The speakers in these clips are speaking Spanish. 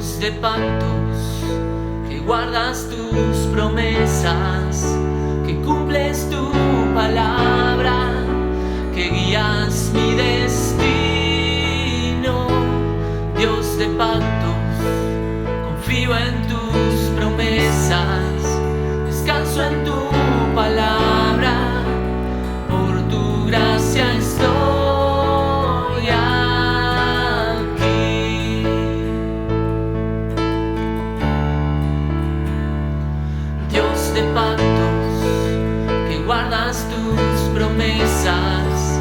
Dios de pactos, que guardas tus promesas, que cumples tu palabra, que guías mi destino. Dios de pactos, confío en tus promesas, descanso en tu palabra, por tu gracia estoy aquí. Dios de pactos, que guardas tus promesas,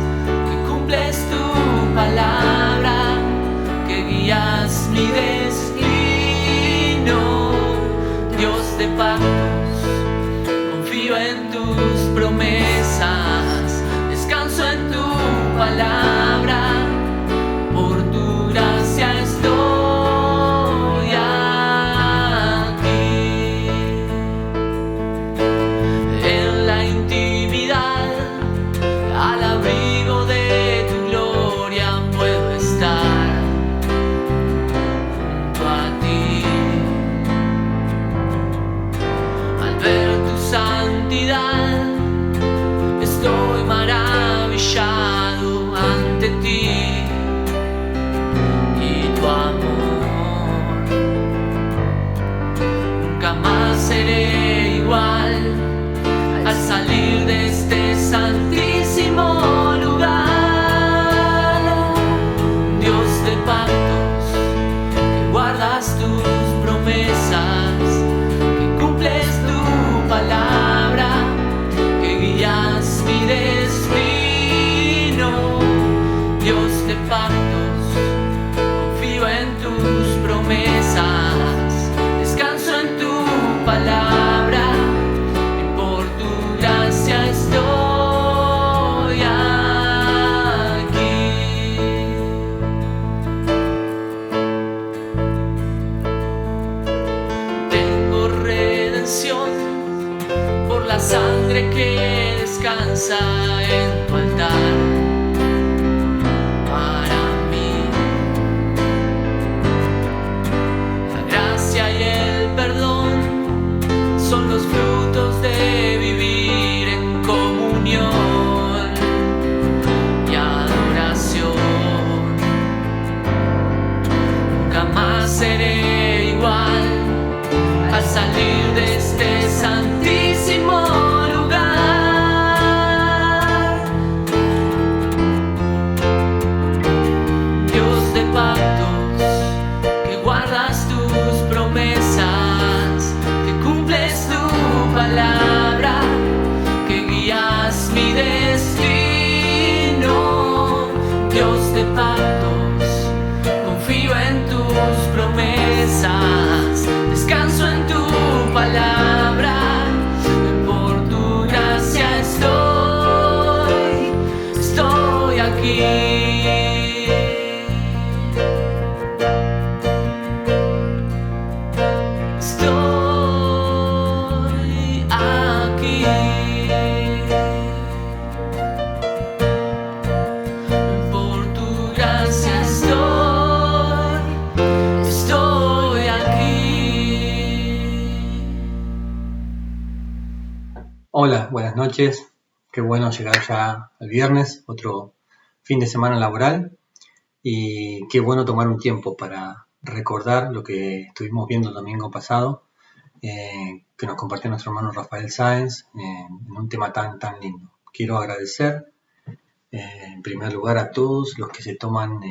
que cumples tu palabra, que guías mi destino. Dios de pactos, confío en tus promesas, descanso en tu palabra, por tu gracia estoy aquí. En la intimidad, al abrigo de tu gloria puedo estar junto a ti. Al ver tu santidad, estoy maravillado ante ti y tu amor. Nunca más seré igual al salir de este santísimo lugar. Dios de pactos, que guardas tus promesas, que cumples tu palabra, que guías mi destino. Dios de pactos, confío en tus promesas, descanso en tu palabra, y por tu gracia estoy aquí. Tengo redención por la sangre que descansa en tu altar. Para mí, la gracia y el perdón son los frutos de vivir en comunión y adoración. Nunca más seré igual al salir de este santísimo lugar. Dios de pactos, que guardas tus promesas, que cumples tu palabra, que guías mi destino. Dios de pactos, confío en tus promesas, descanso en tu palabra, por tu gracia estoy aquí. Estoy aquí. Por tu gracia estoy aquí. Hola, buenas noches. Qué bueno llegar ya al viernes, otro fin de semana laboral. Y qué bueno tomar un tiempo para recordar lo que estuvimos viendo el domingo pasado, que nos compartió nuestro hermano Rafael Sáenz en un tema tan lindo. Quiero agradecer en primer lugar a todos los que se toman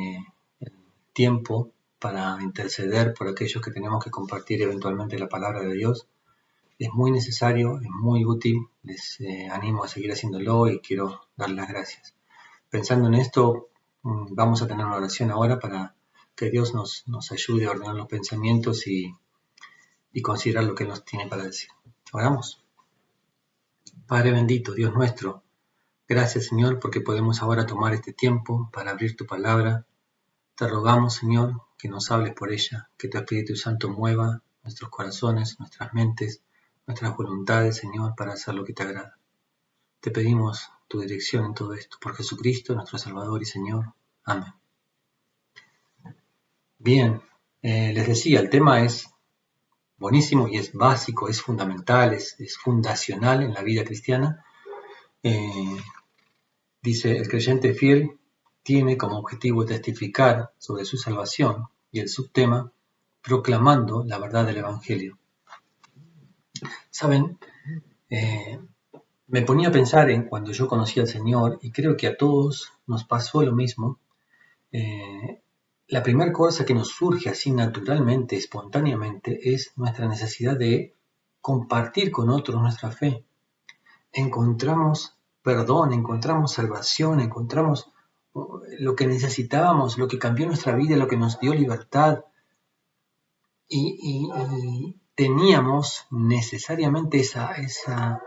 el tiempo para interceder por aquellos que tenemos que compartir eventualmente la palabra de Dios. Es muy necesario, es muy útil, les animo a seguir haciéndolo y quiero dar las gracias. Pensando en esto, vamos a tener una oración ahora para que Dios nos ayude a ordenar los pensamientos y considerar lo que Él nos tiene para decir. Oramos. Padre bendito, Dios nuestro, gracias Señor porque podemos ahora tomar este tiempo para abrir tu palabra. Te rogamos Señor que nos hables por ella, que tu Espíritu Santo mueva nuestros corazones, nuestras mentes, nuestras voluntades Señor para hacer lo que te agrada. Te pedimos tu dirección en todo esto, por Jesucristo, nuestro Salvador y Señor. Amén. Bien, Les decía, el tema es buenísimo y es básico, es fundamental, es fundacional en la vida cristiana. Dice, el creyente fiel tiene como objetivo testificar sobre su salvación y el subtema, proclamando la verdad del Evangelio. Saben, me ponía a pensar en cuando yo conocí al Señor y creo que a todos nos pasó lo mismo. La primera cosa que nos surge así naturalmente, espontáneamente, es nuestra necesidad de compartir con otros nuestra fe. Encontramos perdón, encontramos salvación, encontramos lo que necesitábamos, lo que cambió nuestra vida, lo que nos dio libertad. Y teníamos necesariamente esa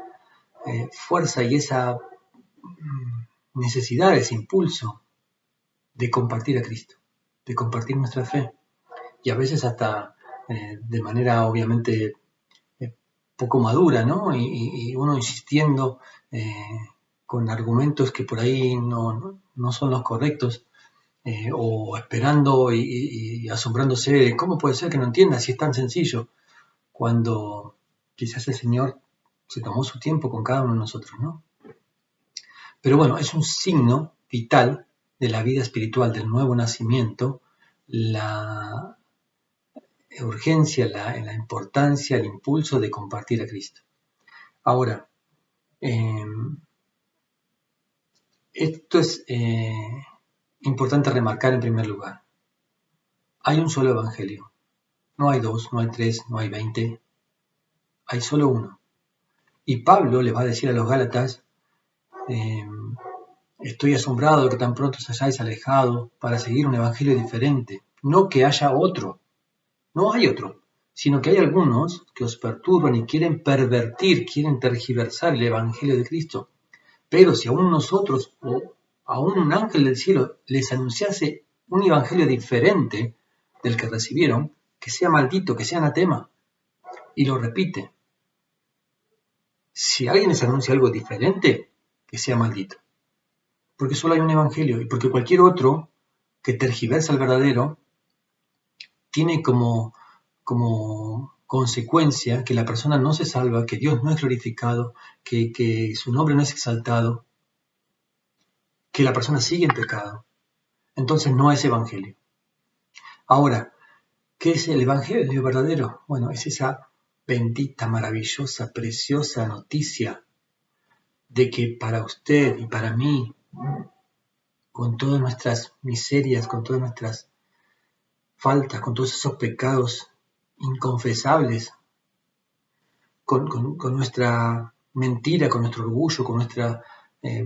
fuerza y esa necesidad, ese impulso de compartir a Cristo, de compartir nuestra fe. Y a veces hasta de manera obviamente poco madura, ¿no? Y uno insistiendo con argumentos que por ahí no son los correctos, o esperando y asombrándose de cómo puede ser que no entienda si es tan sencillo, cuando quizás el Señor se tomó su tiempo con cada uno de nosotros, ¿no? Pero bueno, es un signo vital de la vida espiritual, del nuevo nacimiento, la urgencia, la importancia, el impulso de compartir a Cristo. Ahora, esto es importante remarcar en primer lugar. Hay un solo evangelio. No hay dos, no hay tres, no hay 20. Hay solo uno. Y Pablo le va a decir a los Gálatas, estoy asombrado de que tan pronto os hayáis alejado para seguir un evangelio diferente. No que haya otro. No hay otro. Sino que hay algunos que os perturban y quieren pervertir, quieren tergiversar el evangelio de Cristo. Pero si aún nosotros o aún un ángel del cielo les anunciase un evangelio diferente del que recibieron, que sea maldito, que sea anatema. Y lo repite. Si alguien les anuncia algo diferente, que sea maldito. Porque solo hay un evangelio y porque cualquier otro que tergiversa el verdadero tiene como consecuencia que la persona no se salva, que Dios no es glorificado, que su nombre no es exaltado, que la persona sigue en pecado. Entonces no es evangelio. Ahora, ¿qué es el evangelio verdadero? Bueno, es esa bendita, maravillosa, preciosa noticia de que para usted y para mí, con todas nuestras miserias, con todas nuestras faltas, con todos esos pecados inconfesables, con nuestra mentira, con nuestro orgullo, con nuestra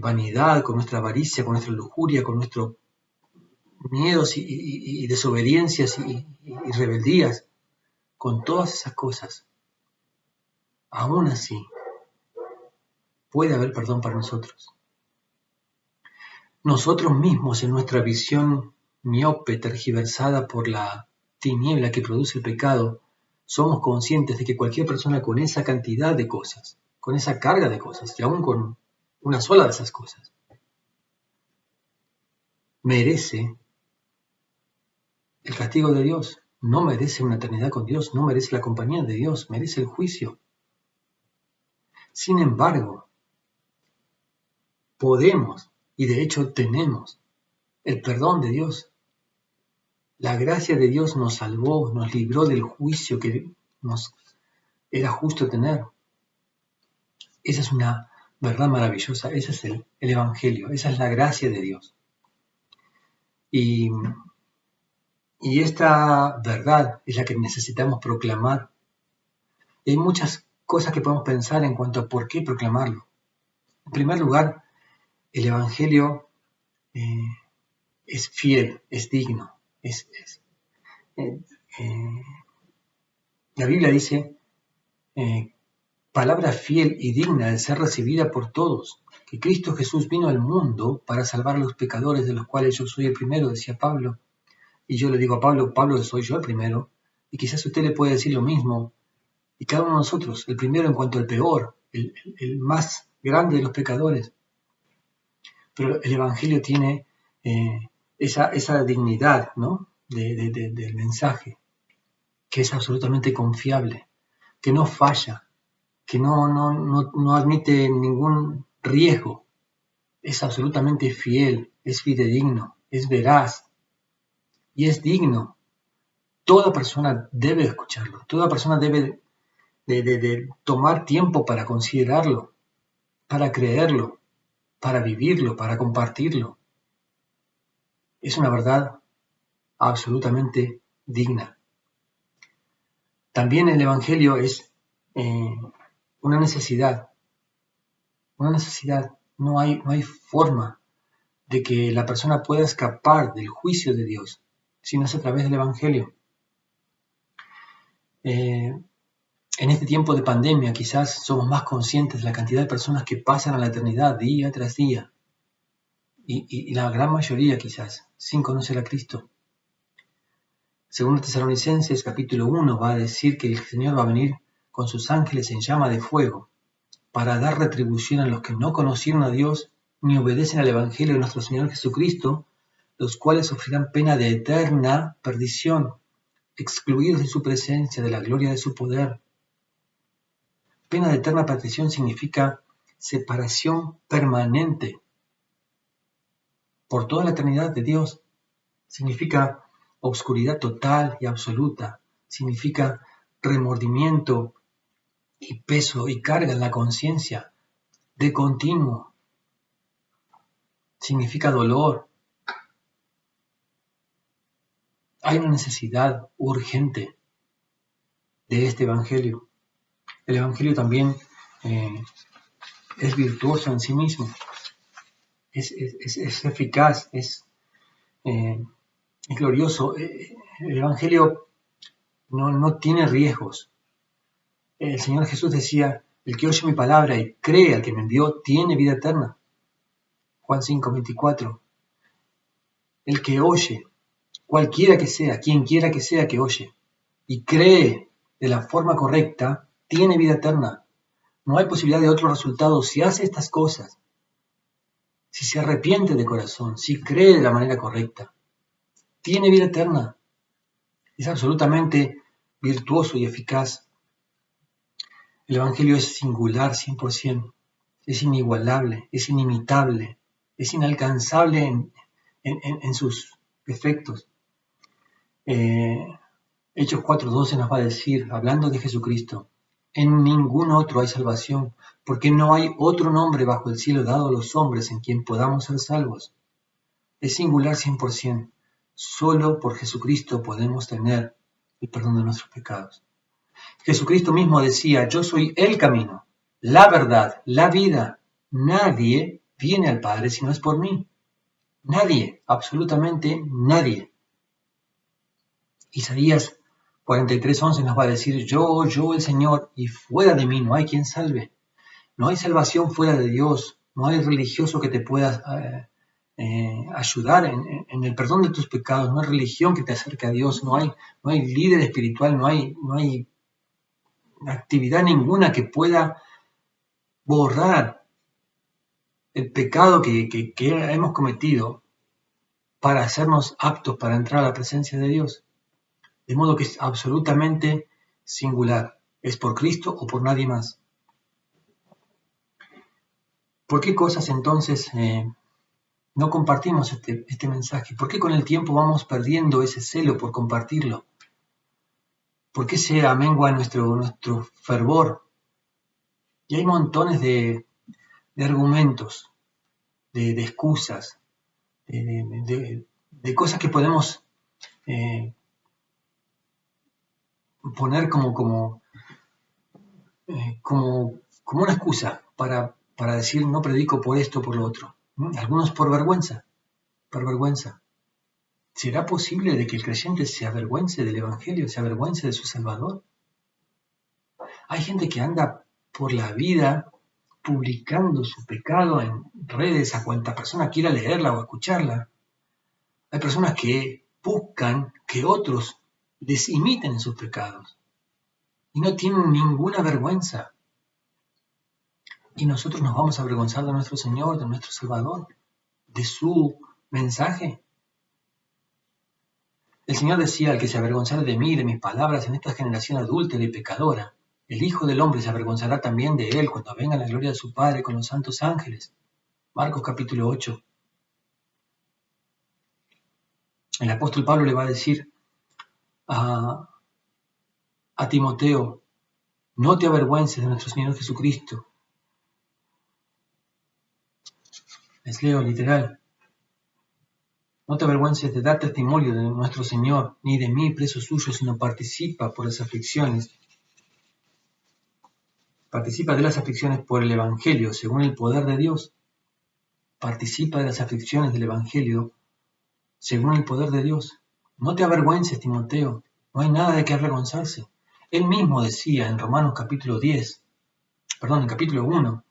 vanidad, con nuestra avaricia, con nuestra lujuria, con nuestros miedos y desobediencias y rebeldías, con todas esas cosas, aún así, puede haber perdón para nosotros. Nosotros mismos, en nuestra visión miope, tergiversada por la tiniebla que produce el pecado, somos conscientes de que cualquier persona con esa cantidad de cosas, con esa carga de cosas, y aún con una sola de esas cosas, merece el castigo de Dios, no merece una eternidad con Dios, no merece la compañía de Dios, merece el juicio. Sin embargo, podemos, y de hecho tenemos, el perdón de Dios. La gracia de Dios nos salvó, nos libró del juicio que nos era justo tener. Esa es una verdad maravillosa, ese es el Evangelio, esa es la gracia de Dios. Y esta verdad es la que necesitamos proclamar. Y hay muchas cosas que podemos pensar en cuanto a por qué proclamarlo. En primer lugar, el Evangelio es fiel, es digno. La Biblia dice, palabra fiel y digna de ser recibida por todos, que Cristo Jesús vino al mundo para salvar a los pecadores, de los cuales yo soy el primero, decía Pablo. Y yo le digo a Pablo, soy yo el primero, y quizás usted le puede decir lo mismo, y cada uno de nosotros, el primero en cuanto al peor, el más grande de los pecadores. Pero el Evangelio tiene esa dignidad, ¿no? del mensaje. que es absolutamente confiable, que no falla, que no admite ningún riesgo, es absolutamente fiel, es fidedigno, es veraz y es digno. Toda persona debe escucharlo, toda persona debe de tomar tiempo para considerarlo, para creerlo, para vivirlo, para compartirlo. Es una verdad absolutamente digna. También el Evangelio es una necesidad. No hay forma de que la persona pueda escapar del juicio de Dios, sino es a través del Evangelio. En este tiempo de pandemia quizás somos más conscientes de la cantidad de personas que pasan a la eternidad día tras día, y la gran mayoría quizás sin conocer a Cristo. Según Tesalonicenses capítulo 1 va a decir que el Señor va a venir con sus ángeles en llama de fuego para dar retribución a los que no conocieron a Dios ni obedecen al Evangelio de nuestro Señor Jesucristo, los cuales sufrirán pena de eterna perdición, excluidos de su presencia, de la gloria de su poder. Pena de eterna perdición significa separación permanente por toda la eternidad de Dios. Significa obscuridad total y absoluta. Significa remordimiento y peso y carga en la conciencia de continuo. Significa dolor. Hay una necesidad urgente de este Evangelio. El Evangelio también es virtuoso en sí mismo. Es eficaz, es glorioso. El Evangelio no tiene riesgos. El Señor Jesús decía, el que oye mi palabra y cree al que me envió, tiene vida eterna. Juan 5:24. El que oye, cualquiera que sea, quien quiera que sea que oye, y cree de la forma correcta, tiene vida eterna. No hay posibilidad de otro resultado si hace estas cosas. Si se arrepiente de corazón, si cree de la manera correcta, tiene vida eterna. Es absolutamente virtuoso y eficaz. El Evangelio es singular 100%, es inigualable, es inimitable, es inalcanzable en sus efectos. Hechos 4:12 nos va a decir, hablando de Jesucristo, en ningún otro hay salvación, porque no hay otro nombre bajo el cielo dado a los hombres en quien podamos ser salvos. Es singular 100%. Solo por Jesucristo podemos tener el perdón de nuestros pecados. Jesucristo mismo decía, yo soy el camino, la verdad, la vida. Nadie viene al Padre si no es por mí. Nadie, absolutamente nadie. Isaías 43:11 nos va a decir, yo el Señor, y fuera de mí no hay quien salve. No hay salvación fuera de Dios, no hay religioso que te pueda ayudar en el perdón de tus pecados, no hay religión que te acerque a Dios, no hay líder espiritual, no hay actividad ninguna que pueda borrar el pecado que hemos cometido para hacernos aptos para entrar a la presencia de Dios. De modo que es absolutamente singular. Es por Cristo o por nadie más. ¿Por qué cosas entonces no compartimos este mensaje? ¿Por qué con el tiempo vamos perdiendo ese celo por compartirlo? ¿Por qué se amengua nuestro fervor? Y hay montones de argumentos, de excusas, de cosas que podemos poner como una excusa para decir no predico por esto o por lo otro. Algunos por vergüenza. ¿Será posible de que el creyente se avergüence del Evangelio, se avergüence de su Salvador? Hay gente que anda por la vida publicando su pecado en redes a cuanta persona quiera leerla o escucharla. Hay personas que buscan que otros les imiten sus pecados y no tienen ninguna vergüenza. Y nosotros nos vamos a avergonzar de nuestro Señor, de nuestro Salvador, de su mensaje. El Señor decía: al que se avergonzara de mí y de mis palabras en esta generación adúltera y pecadora, el Hijo del Hombre se avergonzará también de él cuando venga la gloria de su Padre con los santos ángeles. Marcos capítulo 8. El apóstol Pablo le va a decir a Timoteo: no te avergüences de nuestro Señor Jesucristo. Les leo literal: no te avergüences de dar testimonio de nuestro Señor, ni de mí, preso suyo, sino participa de las aflicciones por el Evangelio, según el poder de Dios. Participa de las aflicciones del Evangelio, según el poder de Dios. No te avergüences, Timoteo, no hay nada de qué avergonzarse. Él mismo decía en Romanos capítulo 1,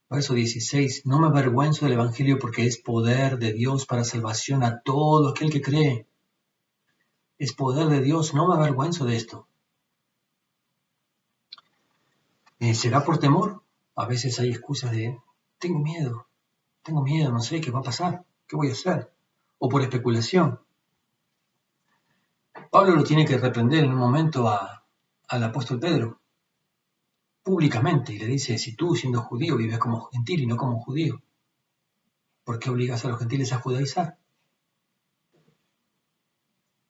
verso 16, no me avergüenzo del Evangelio porque es poder de Dios para salvación a todo aquel que cree. Es poder de Dios, no me avergüenzo de esto. ¿Será por temor? A veces hay excusas de, tengo miedo, no sé qué va a pasar, qué voy a hacer. O por especulación. Pablo lo tiene que reprender en un momento al apóstol Pedro, públicamente, y le dice: si tú, siendo judío, vives como gentil y no como judío, ¿por qué obligas a los gentiles a judaizar?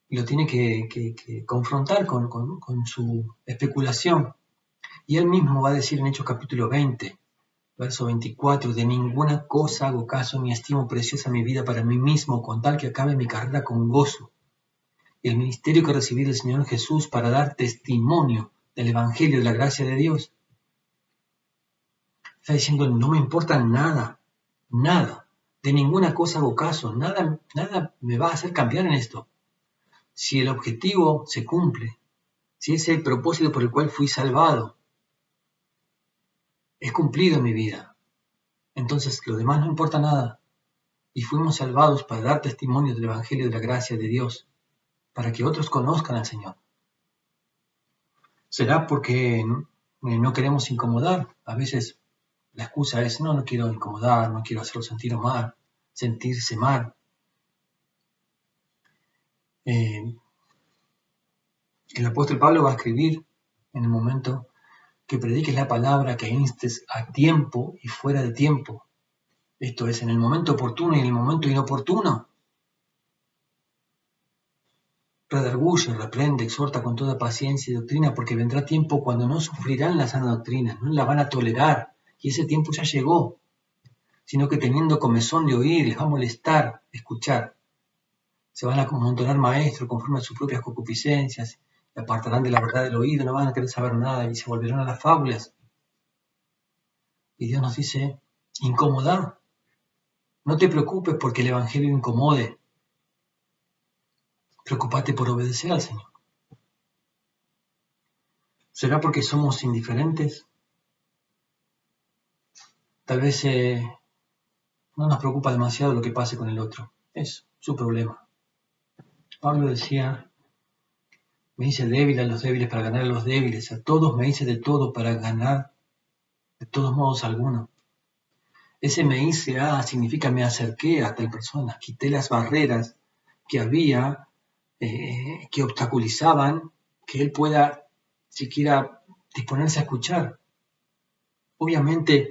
Y lo tiene que confrontar con su especulación. Y él mismo va a decir en Hechos capítulo 20, verso 24, de ninguna cosa hago caso ni estimo preciosa mi vida para mí mismo, con tal que acabe mi carrera con gozo, y el ministerio que recibí del Señor Jesús para dar testimonio del Evangelio de la gracia de Dios. Está diciendo: no me importa nada, de ninguna cosa hago caso, nada me va a hacer cambiar en esto. Si el objetivo se cumple, si ese es el propósito por el cual fui salvado, es cumplido en mi vida, entonces lo demás no importa nada. Y fuimos salvados para dar testimonio del Evangelio de la gracia de Dios, para que otros conozcan al Señor. ¿Será porque no queremos incomodar? A veces la excusa es: no quiero incomodar, no quiero hacerlo sentirse mal. El apóstol Pablo va a escribir en el momento que prediques la palabra, que instes a tiempo y fuera de tiempo. Esto es, en el momento oportuno y en el momento inoportuno. Redarguye, reprende, exhorta con toda paciencia y doctrina, porque vendrá tiempo cuando no sufrirán la sana doctrina, no la van a tolerar, y ese tiempo ya llegó, sino que teniendo comezón de oír, les va a molestar escuchar. Se van a amontonar maestros conforme a sus propias concupiscencias, y apartarán de la verdad del oído, no van a querer saber nada, y se volverán a las fábulas. Y Dios nos dice: incomodar. No te preocupes porque el Evangelio incomode. Preocúpate por obedecer al Señor. ¿Será porque somos indiferentes? Tal vez no nos preocupa demasiado lo que pase con el otro. Es su problema. Pablo decía: me hice débil a los débiles para ganar a los débiles. A todos me hice de todo para ganar de todos modos alguno. Ese me hice significa me acerqué a tal persona. Quité las barreras que había, que obstaculizaban que él pueda siquiera disponerse a escuchar. Obviamente,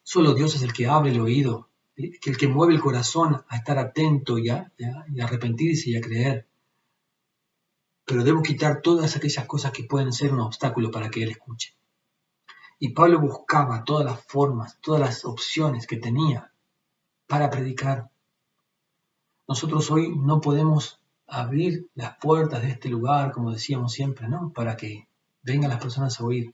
solo Dios es el que abre el oído, el que mueve el corazón a estar atento y a arrepentirse y a creer. Pero debo quitar todas aquellas cosas que pueden ser un obstáculo para que él escuche. Y Pablo buscaba todas las formas, todas las opciones que tenía para predicar. Nosotros hoy no podemos abrir las puertas de este lugar, como decíamos siempre, ¿no?, para que vengan las personas a oír.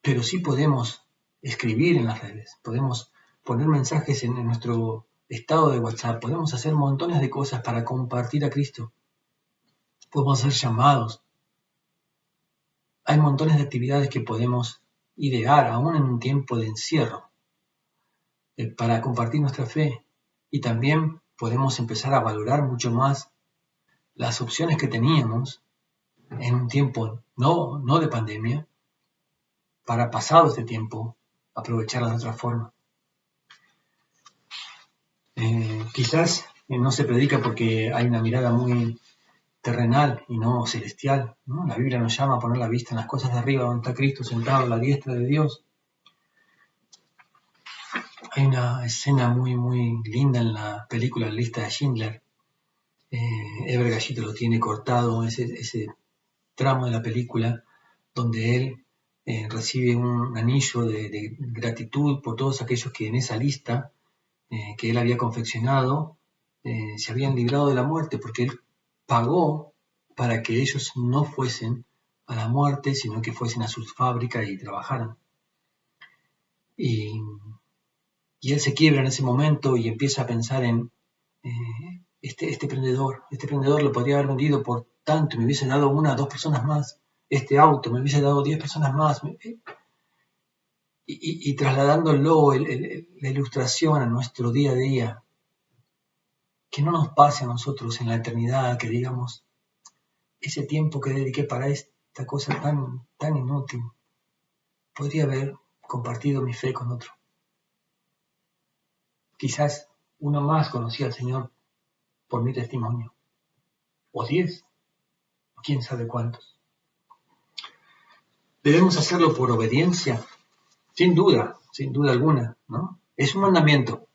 Pero sí podemos escribir en las redes, podemos poner mensajes en nuestro estado de WhatsApp, podemos hacer montones de cosas para compartir a Cristo. Podemos hacer llamados. Hay montones de actividades que podemos idear, aún en un tiempo de encierro, para compartir nuestra fe. Y también podemos empezar a valorar mucho más las opciones que teníamos en un tiempo no de pandemia, para pasado este tiempo, aprovecharlas de otra forma. Quizás no se predica porque hay una mirada muy terrenal y no celestial, ¿no? La Biblia nos llama a poner la vista en las cosas de arriba, donde está Cristo sentado a la diestra de Dios. Hay una escena muy, muy linda en la película La lista de Schindler. Ever Gallito lo tiene cortado, ese tramo de la película, donde él recibe un anillo de gratitud por todos aquellos que en esa lista que él había confeccionado se habían librado de la muerte, porque él pagó para que ellos no fuesen a la muerte, sino que fuesen a sus fábricas y trabajaran. Y él se quiebra en ese momento y empieza a pensar en este emprendedor lo podría haber vendido por tanto, me hubiese dado 1 o 2 personas más, este auto me hubiese dado 10 personas más, y trasladándolo la ilustración a nuestro día a día, que no nos pase a nosotros en la eternidad, que digamos, ese tiempo que dediqué para esta cosa tan inútil, podría haber compartido mi fe con otro. Quizás uno más conocía al Señor por mi testimonio, o 10, o quién sabe cuántos. Debemos hacerlo por obediencia, sin duda alguna, ¿no? Es un mandamiento.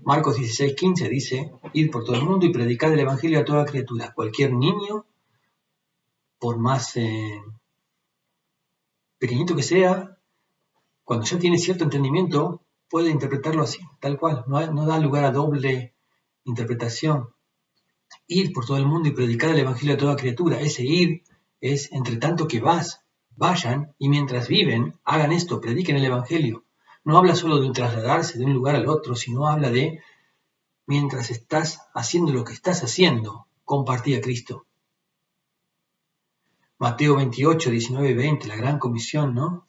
Marcos 16:15 dice, id por todo el mundo y predicad el evangelio a toda criatura. Cualquier niño, por más pequeñito que sea, cuando ya tiene cierto entendimiento, puede interpretarlo así, tal cual. No da lugar a doble interpretación. Ir por todo el mundo y predicar el evangelio a toda criatura. Ese ir es entre tanto que vayan y mientras viven, hagan esto, prediquen el evangelio. No habla solo de un trasladarse de un lugar al otro, sino habla de mientras estás haciendo lo que estás haciendo, compartí a Cristo. Mateo 28, 19 y 20, la gran comisión, ¿no?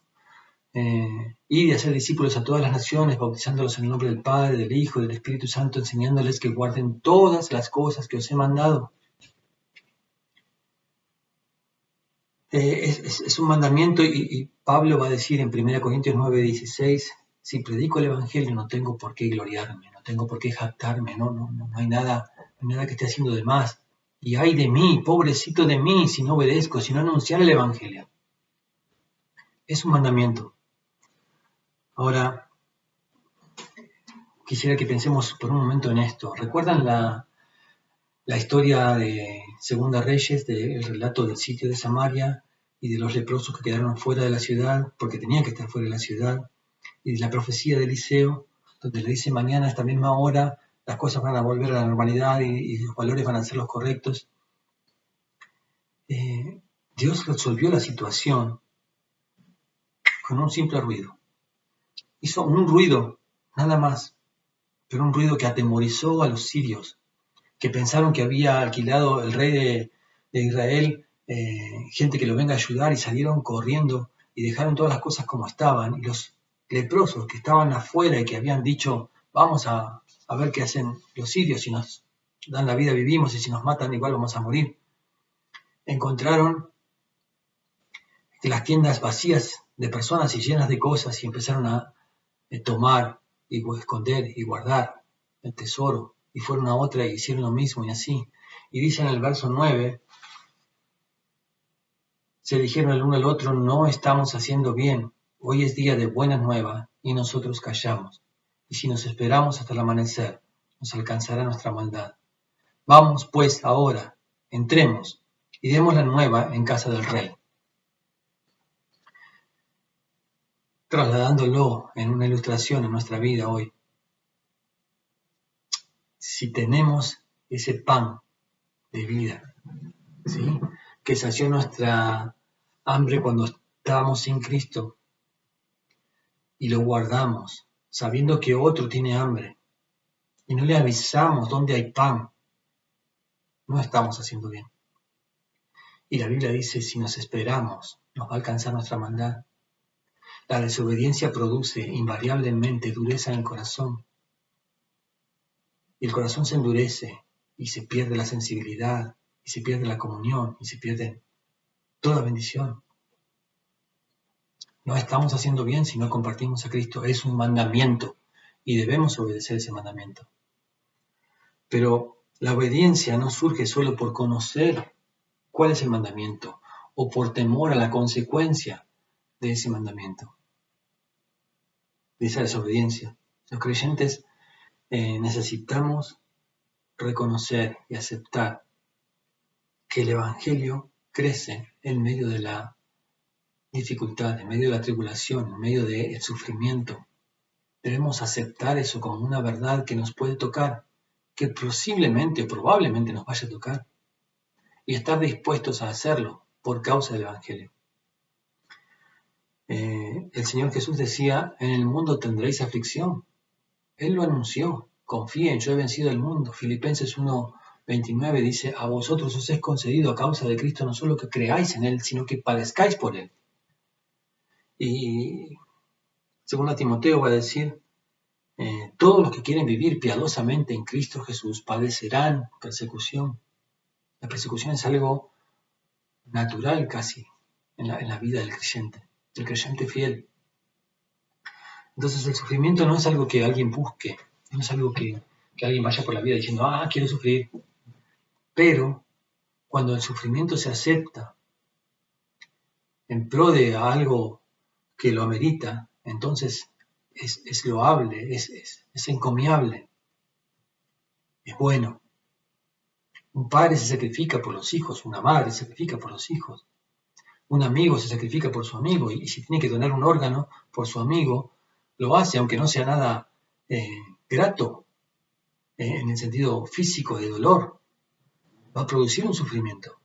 Ir y hacer discípulos a todas las naciones, bautizándolos en el nombre del Padre, del Hijo y del Espíritu Santo, enseñándoles que guarden todas las cosas que os he mandado. Es un mandamiento y Pablo va a decir en 1 Corintios 9, 16, si predico el Evangelio no tengo por qué gloriarme, no tengo por qué jactarme, no hay nada que esté haciendo de más. Y ay de mí, pobrecito de mí, si no obedezco, si no anunciar el Evangelio. Es un mandamiento. Ahora, quisiera que pensemos por un momento en esto. ¿Recuerdan la historia de Segunda Reyes, del relato del sitio de Samaria y de los leprosos que quedaron fuera de la ciudad, porque tenían que estar fuera de la ciudad, y de la profecía de Eliseo, donde le dice mañana a esta misma hora las cosas van a volver a la normalidad y los valores van a ser los correctos? Dios resolvió la situación con un simple ruido. Hizo un ruido, nada más, pero un ruido que atemorizó a los sirios, que pensaron que había alquilado el rey de Israel gente que lo venga a ayudar y salieron corriendo y dejaron todas las cosas como estaban. Y los leprosos que estaban afuera y que habían dicho, vamos a ver qué hacen los sirios, si nos dan la vida vivimos y si nos matan igual vamos a morir. Encontraron las tiendas vacías de personas y llenas de cosas y empezaron a tomar y esconder y guardar el tesoro. Y fueron a otra y hicieron lo mismo y así. Y dice en el verso 9, se dijeron el uno al otro, no estamos haciendo bien, hoy es día de buena nueva y nosotros callamos. Y si nos esperamos hasta el amanecer, nos alcanzará nuestra maldad. Vamos pues ahora, entremos y demos la nueva en casa del rey. Trasladándolo en una ilustración en nuestra vida hoy. Si tenemos ese pan de vida, ¿sí?, que sació nuestra hambre cuando estábamos sin Cristo y lo guardamos sabiendo que otro tiene hambre y no le avisamos dónde hay pan, no estamos haciendo bien. Y la Biblia dice, si nos esperamos, nos va a alcanzar nuestra maldad. La desobediencia produce invariablemente dureza en el corazón. Y el corazón se endurece y se pierde la sensibilidad, y se pierde la comunión, y se pierde toda bendición. No estamos haciendo bien si no compartimos a Cristo. Es un mandamiento y debemos obedecer ese mandamiento. Pero la obediencia no surge solo por conocer cuál es el mandamiento o por temor a la consecuencia de ese mandamiento, de esa desobediencia. Los creyentes necesitamos reconocer y aceptar que el Evangelio crece en medio de la dificultad, en medio de la tribulación, en medio del sufrimiento. Debemos aceptar eso como una verdad que nos puede tocar, que posiblemente o probablemente nos vaya a tocar, y estar dispuestos a hacerlo por causa del Evangelio. El Señor Jesús decía, en el mundo tendréis aflicción. Él lo anunció, confíen, yo he vencido el mundo. Filipenses 1:29 dice, a vosotros os es concedido a causa de Cristo no solo que creáis en Él, sino que padezcáis por Él. Y según Timoteo va a decir, todos los que quieren vivir piadosamente en Cristo Jesús padecerán persecución. La persecución es algo natural casi en la vida del creyente fiel. Entonces el sufrimiento no es algo que alguien busque, no es algo que alguien vaya por la vida diciendo, quiero sufrir. Pero cuando el sufrimiento se acepta en pro de algo que lo amerita, entonces es loable, es encomiable, es bueno. Un padre se sacrifica por los hijos, una madre se sacrifica por los hijos, un amigo se sacrifica por su amigo, y si tiene que donar un órgano por su amigo, lo hace, aunque no sea nada grato en el sentido físico de dolor, va a producir un sufrimiento.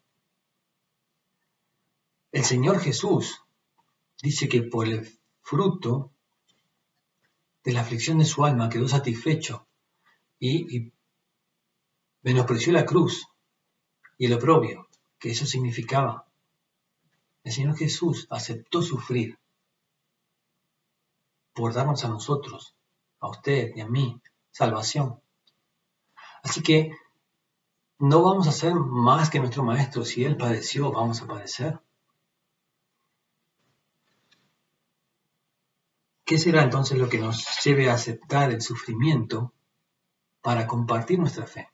El Señor Jesús dice que por el fruto de la aflicción de su alma quedó satisfecho y menospreció la cruz y el oprobio, que eso significaba. El Señor Jesús aceptó sufrir por darnos a nosotros, a usted y a mí, salvación. Así que no vamos a ser más que nuestro Maestro. Si Él padeció, vamos a padecer. ¿Qué será entonces lo que nos lleve a aceptar el sufrimiento para compartir nuestra fe?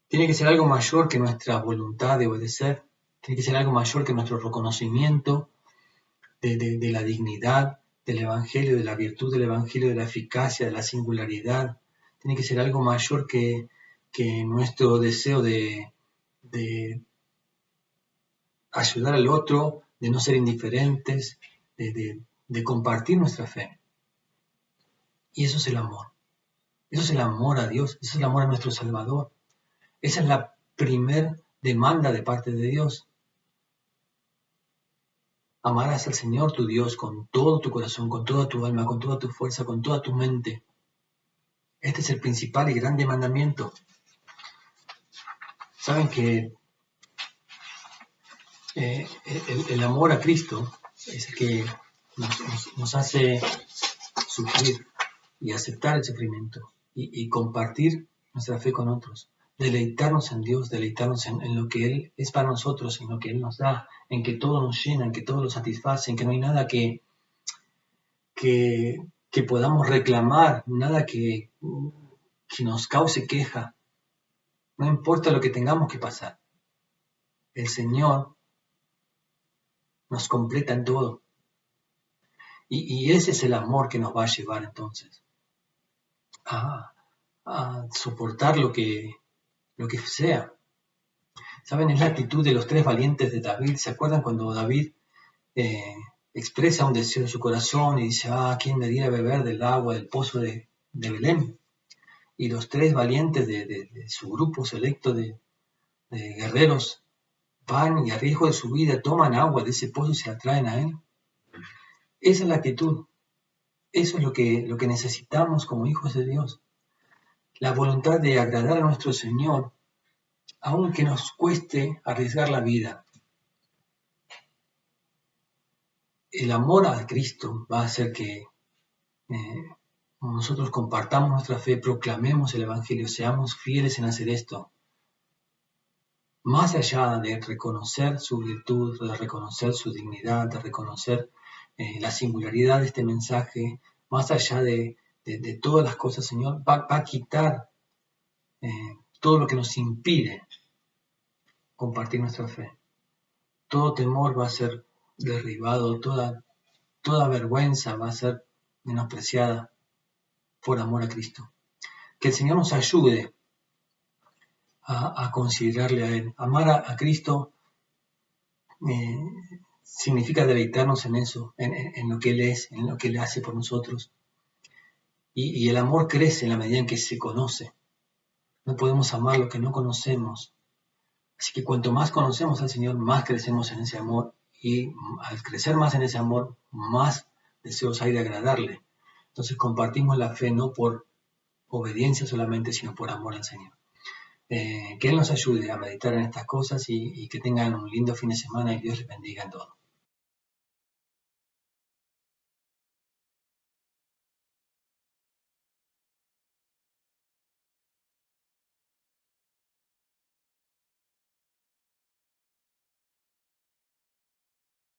Tiene que ser algo mayor que nuestra voluntad de obedecer, tiene que ser algo mayor que nuestro reconocimiento de la dignidad del Evangelio, de la virtud del Evangelio, de la eficacia, de la singularidad. Tiene que ser algo mayor que nuestro deseo de ayudar al otro, de no ser indiferentes, de compartir nuestra fe. Y eso es el amor. Eso es el amor a Dios, eso es el amor a nuestro Salvador. Esa es la primer demanda de parte de Dios. Amarás al Señor tu Dios con todo tu corazón, con toda tu alma, con toda tu fuerza, con toda tu mente. Este es el principal y grande mandamiento. Saben que el amor a Cristo es el que nos hace sufrir y aceptar el sufrimiento y compartir nuestra fe con otros. Deleitarnos en Dios, deleitarnos en lo que Él es para nosotros, en lo que Él nos da, en que todo nos llena, en que todo lo satisface, en que no hay nada que podamos reclamar, nada que nos cause queja. No importa lo que tengamos que pasar. El Señor nos completa en todo. Y ese es el amor que nos va a llevar entonces a soportar lo que sea. ¿Saben? Es la actitud de los 3 valientes de David. ¿Se acuerdan cuando David expresa un deseo en su corazón y dice, ¿quién me diera a beber del agua del pozo de Belén? Y los 3 valientes de su grupo selecto de guerreros van y a riesgo de su vida toman agua de ese pozo y se la traen a él. Esa es la actitud. Eso es lo que necesitamos como hijos de Dios. La voluntad de agradar a nuestro Señor, aunque nos cueste arriesgar la vida. El amor a Cristo va a hacer que nosotros compartamos nuestra fe, proclamemos el Evangelio, seamos fieles en hacer esto. Más allá de reconocer su virtud, de reconocer su dignidad, de reconocer la singularidad de este mensaje, más allá de de todas las cosas, Señor, va a quitar todo lo que nos impide compartir nuestra fe. Todo temor va a ser derribado, toda vergüenza va a ser menospreciada por amor a Cristo. Que el Señor nos ayude a considerarle a Él. Amar a Cristo significa deleitarnos en eso, en lo que Él es, en lo que Él hace por nosotros. Y el amor crece en la medida en que se conoce. No podemos amar lo que no conocemos. Así que cuanto más conocemos al Señor, más crecemos en ese amor. Y al crecer más en ese amor, más deseos hay de agradarle. Entonces compartimos la fe no por obediencia solamente, sino por amor al Señor. Que Él nos ayude a meditar en estas cosas y que tengan un lindo fin de semana y Dios les bendiga en todo.